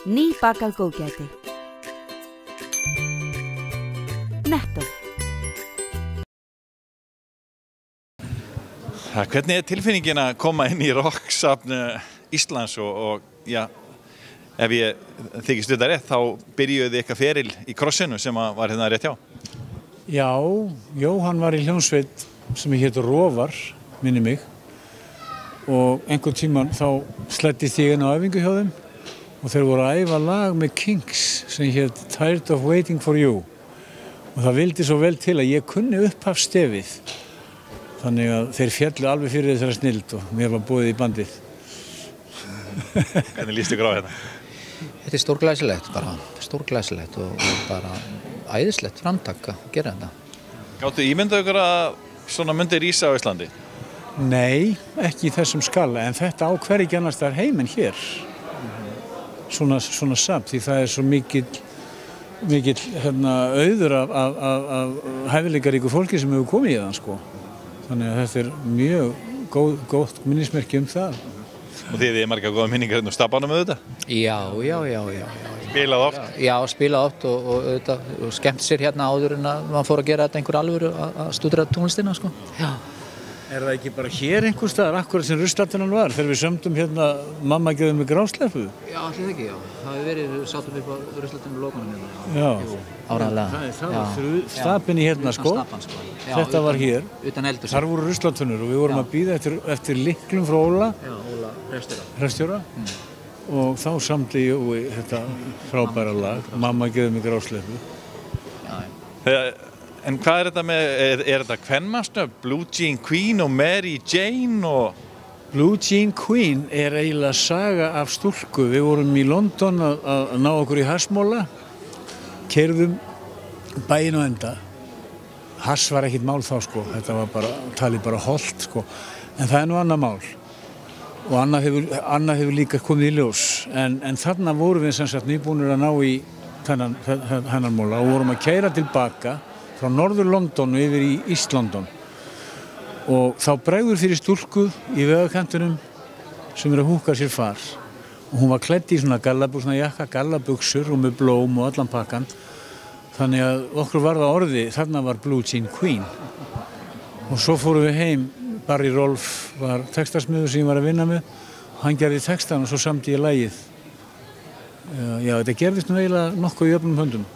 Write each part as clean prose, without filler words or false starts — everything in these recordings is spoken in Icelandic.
Nýbakað góðgæti. Netto. Hvernig tilfinningin að koma inn í rocksafn Íslands og já, ef ég þykist þetta rétt, þá byrjuðu eitthvað feril í krossinu sem var hérna rétt hjá? Já, Jóhann var í hljómsveit sem hét Rofar, minni mig, og einhvern tímann þá slæddist ég inn á æfingu hjá þeim og þeir voru að æfa lag með Kings sem hét Tired of Waiting for You og það vildi svo vel til að ég kunni upphafsstefið. Þannig að þeir fjallu alveg fyrir þessari snilld og mér var boðið í bandið. Hvernig líst ykkur á hérna? Þetta stórglæsilegt bara, stórglæsilegt og bara æðislegt framtak að gera þetta. Gáttu ímyndað ykkur að svona myndi rísa á Íslandi? Nei, ekki í þessum skala, en þetta á hvergi annars staðar heim en hér. Svona safn, því það er svo mikill auður af hæfileikaríku fólki sem hefur komið í það, sko. Þannig að þetta er mjög gótt minnismerki það. Og þið er margar góða minningar hérna á Stapanum auðvitað? Já. Spilað oft? Já, spilað oft og skemmt sér hérna áður en að maður fór að gera þetta einhver alvöru að stúdera tónlistina, sko. Já. Er það ekki bara hér einhvers staðar, akkurat sem ruslatunan var, þegar við sömdum hérna Mamma gefur mig grásleppu? Já, allir ekki, já. Það hefur verið, sátum upp á ruslatunum lokunum hérna. Já. Áræðanlega. Það var stapinni hérna, sko. Þetta var hér. Utan eldur. Þar voru ruslatunur og við vorum að bíða eftir lyklum frá Óla. Já, Óla, hreppstjóra. Og þá samdi ég þetta frábæra lag, Mamma gefur mig grásleppu. En hvað er þetta með, er þetta kvenmannsnöfn, Blue Jean Queen og Mary Jane og... Blue Jean Queen er eiginlega saga af stúlku. Við vorum í London að ná okkur í hassmóla, keyrðum bæinn og enda. Hass var ekkert mál þá, sko, þetta var bara, talið bara hollt, sko. En það er nú annað mál. Og annað hefur líka komið í ljós. En þarna vorum við sem sagt nýbúnir að ná í þennan móla og vorum að keyra tilbaka frá norður London og yfir í East London og þá bregður fyrir stúlku í vegakantinum sem að húka sér far og hún var klædd í svona jakka, gallabuxur og með blóm og allan pakkan þannig að okkur var það orði, þarna var Blue Jean Queen og svo fórum við heim, Barry Rolf var textasmiður sem ég var að vinna með og hann gerði textan og svo samdi ég lagið. Já, þetta gerðist nú eiginlega nokkuð í öfnum höndum.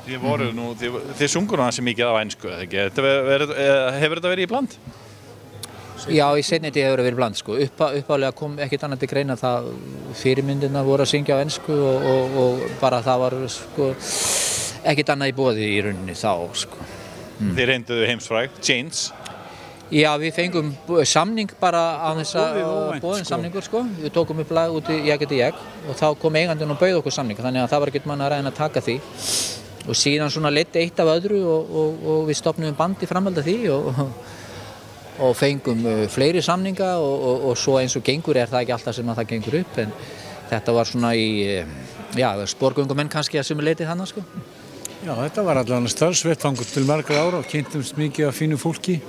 Þið sungur hann sem mikið á ensku, hefur þetta verið í bland? Já, í seinni tíð hefur það verið í bland, sko. Uppálega kom ekkert annað til greina það fyrirmyndirna voru að syngja á ensku og bara það var, sko, ekkert annað í boði í rauninni þá, sko. Þið reynduðu heimsfræg, Chains? Já, við fengum samning bara á þess að boðin samningur, sko. Við tókum upp lag út í Ég geti ég og þá kom eigandinn og bauð okkur samning, þannig að það var ekkert mann að reyna að taka því. Og síðan svona leiddi eitt af öðru og við stofnum bandi framhald af því og fengum fleiri samninga og svo eins og gengur er það ekki alltaf sem að það gengur upp en þetta var svona í, já, sporgöngumenn kannski að sumu leiti þannig, sko. Já, þetta var allavega starfsvettvangur til margra ára og kynntumst mikið af fínu fólki,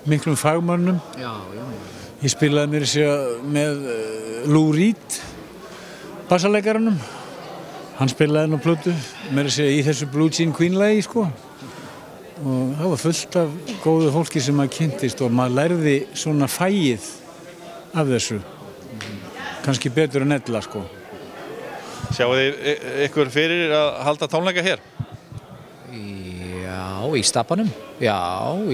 miklum fagmönnum. Já. Ég spilaði mér sér með Lou Reed, bassaleikaranum. Hann spilaði nú plötu, mér að segja í þessu Blue Jean Queen lagi, sko. Og það var fullt af góðu fólki sem maður kynntist og maður lærði svona fæið af þessu. Kannski betur en ella, sko. Sjáu þið ykkur fyrir að halda tónleika hér? Já, í Stapanum. Já,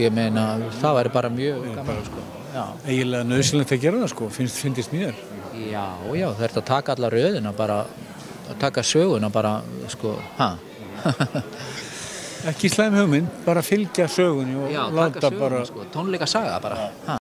ég meina, það væri bara mjög gaman, sko. Já. Eiginlega nauðsynlegt að gera það, sko, finnst mér. Já, það er að taka alla röðina bara. Að taka söguna bara, sko, Ekki slæm hugmynd, bara fylgja sögunni og láta bara... Tónleika saga bara,